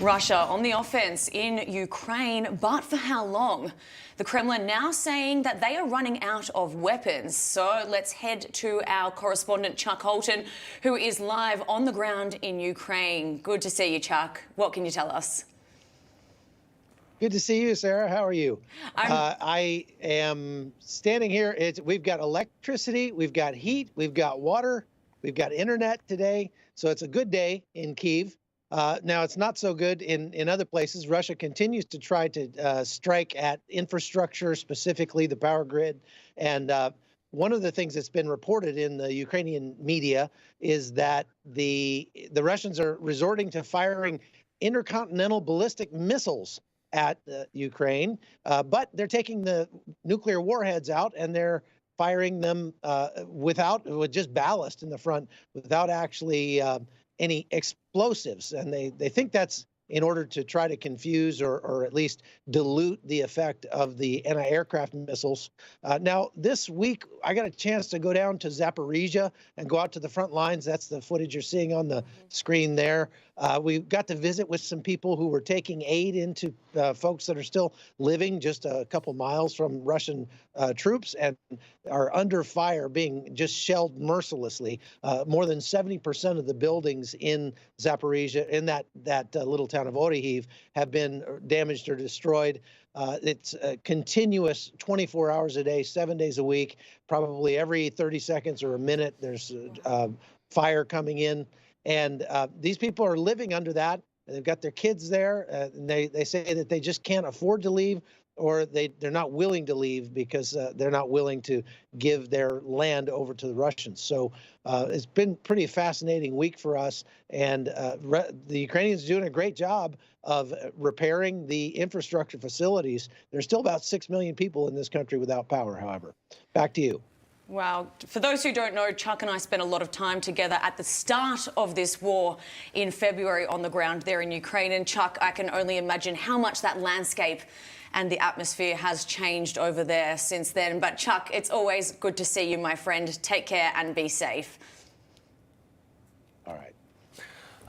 Russia on the offense in Ukraine, but for how long? The Kremlin now saying that they are running out of weapons. So let's head to our correspondent Chuck Holton, who is live on the ground in Ukraine. Good to see you, Chuck. What can you tell us? Good to see you, Sarah. How are you? I am standing here. We've got electricity, we've got heat, we've got water, we've got internet today. So it's a good day in Kyiv. Now, it's not so good in other places. Russia continues to try to strike at infrastructure, specifically the power grid. And one of the things that's been reported in the Ukrainian media is that the Russians are resorting to firing intercontinental ballistic missiles at Ukraine, but they're taking the nuclear warheads out and they're firing them with just ballast in the front, without actually any explosives. And they think that's in order to try to confuse or at least dilute the effect of the anti-aircraft missiles. Now, this week, I got a chance to go down to Zaporizhia and go out to the front lines. That's the footage you're seeing on the screen there. We got to visit with some people who were taking aid into folks that are still living just a couple miles from Russian troops and are under fire, being just shelled mercilessly. More than 70% of the buildings in Zaporizhia, in that little town of Kyiv, have been damaged or destroyed. It's continuous 24 hours a day, 7 days a week, probably every 30 seconds or a minute. There's fire coming in. And these people are living under that. They've got their kids there. And they say that they just can't afford to leave, or they're not willing to leave because they're not willing to give their land over to the Russians. So it's been a pretty fascinating week for us. And the Ukrainians are doing a great job of repairing the infrastructure facilities. There's still about 6 million people in this country without power, however. Back to you. Wow. For those who don't know, Chuck and I spent a lot of time together at the start of this war in February on the ground there in Ukraine. And Chuck, I can only imagine how much that landscape and the atmosphere has changed over there since then. But Chuck, it's always good to see you, my friend. Take care and be safe. All right.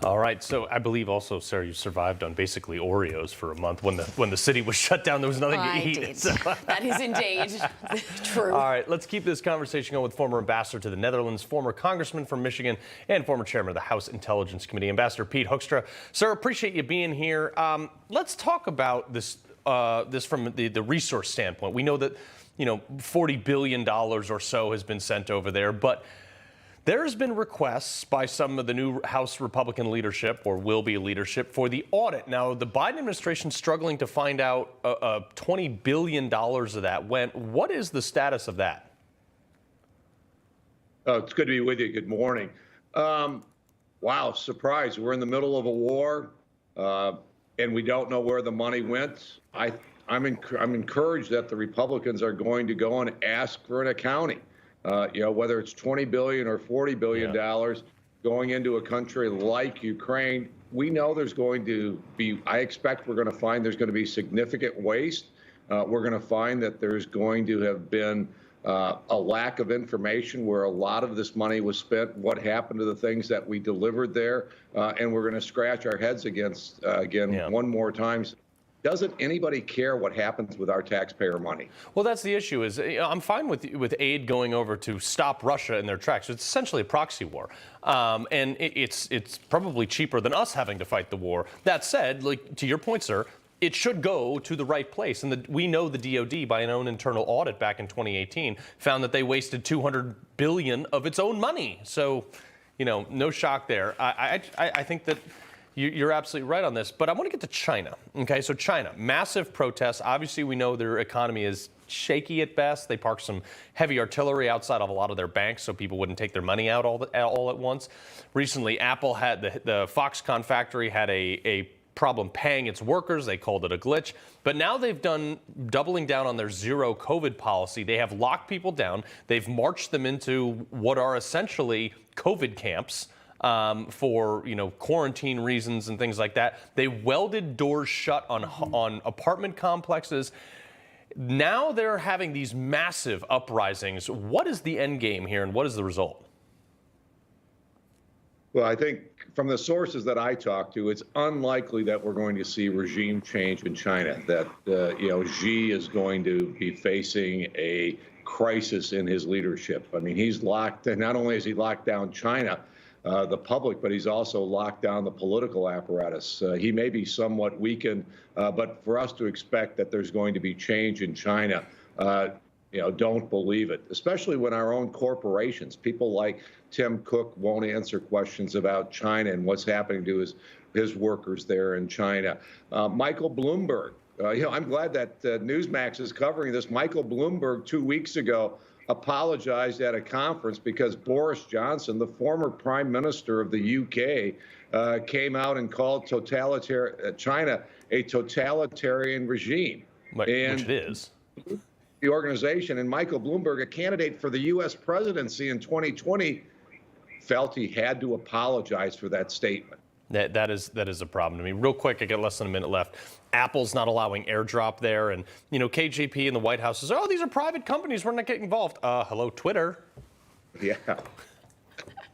All right. So I believe also, Sarah, you survived on basically Oreos for a month when the city was shut down. There was nothing to eat. Did. That is indeed true. All right. Let's keep this conversation going with former ambassador to the Netherlands, former congressman from Michigan, and former chairman of the House Intelligence Committee, Ambassador Pete Hoekstra. Sir, appreciate you being here. Let's talk about this from the resource standpoint. We know that, $40 billion or so has been sent over there, but there's been requests by some of the new House Republican leadership, or will-be leadership, for the audit. Now, the Biden administration is struggling to find out $20 billion of that went. What is the status of that? Oh, it's good to be with you. Good morning. Wow, surprise. We're in the middle of a war, and we don't know where the money went. I'm encouraged that the Republicans are going to go and ask for an accounting. Whether it's $20 billion or $40 billion going into a country like Ukraine, we know there's going to be, I expect we're going to find there's going to be significant waste. We're going to find that there's going to have been a lack of information where a lot of this money was spent, what happened to the things that we delivered there, and we're going to scratch our heads against, one more time. Doesn't anybody care what happens with our taxpayer money? Well, that's the issue. I'm fine with aid going over to stop Russia in their tracks. It's essentially a proxy war, and it's probably cheaper than us having to fight the war. That said, to your point, sir, it should go to the right place. And we know the DOD, by an own internal audit back in 2018, found that they wasted $200 billion of its own money. So, no shock there. I think that you're absolutely right on this, but I want to get to China. Okay, so China, massive protests. Obviously, we know their economy is shaky at best. They parked some heavy artillery outside of a lot of their banks so people wouldn't take their money out all at once. Recently, Apple had the Foxconn factory had a problem paying its workers. They called it a glitch. But now they've doubling down on their zero COVID policy. They have locked people down. They've marched them into what are essentially COVID camps. For quarantine reasons and things like that. They welded doors shut on apartment complexes. Now they're having these massive uprisings. What is the end game here, and what is the result? Well, I think from the sources that I talk to, it's unlikely that we're going to see regime change in China, that Xi is going to be facing a crisis in his leadership. I mean, he's locked, not only has he locked down China, the public, but he's also locked down the political apparatus. He may be somewhat weakened, but for us to expect that there's going to be change in China, don't believe it, especially when our own corporations, people like Tim Cook, won't answer questions about China and what's happening to his workers there in China. Michael Bloomberg, I'm glad that Newsmax is covering this. Michael Bloomberg 2 weeks ago apologized at a conference because Boris Johnson, the former prime minister of the UK, came out and called China a totalitarian regime. Which it is. The organization, and Michael Bloomberg, a candidate for the U.S. presidency in 2020, felt he had to apologize for that statement. That is a problem to me. Real quick, I got less than a minute left. Apple's not allowing AirDrop there, and KJP and the White House says, "Oh, these are private companies. We're not getting involved." Hello, Twitter. Yeah.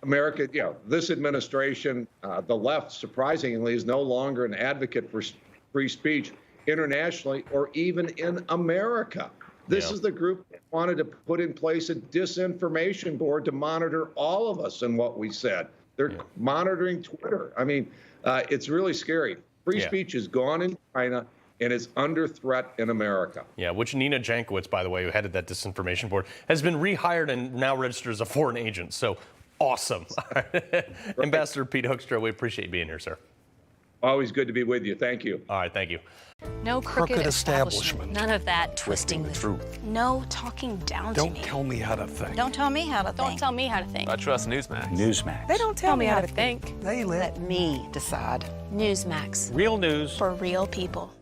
America, this administration, the left, surprisingly, is no longer an advocate for free speech internationally or even in America. This is the group that wanted to put in place a disinformation board to monitor all of us and what we said. They're monitoring Twitter. I mean, it's really scary. Free speech is gone in China and is under threat in America. Yeah, which Nina Jankowicz, by the way, who headed that disinformation board, has been rehired and now registered as a foreign agent. So awesome. Right. Ambassador Pete Hoekstra, we appreciate you being here, sir. Always good to be with you. Thank you. All right, thank you. No crooked establishment. None of that twisting the truth. No talking down to me. Don't tell me how to think. Don't tell me how to think. Don't tell me how to think. I trust Newsmax. Newsmax. They don't tell me how to think. They let me decide. Newsmax. Real news For real people.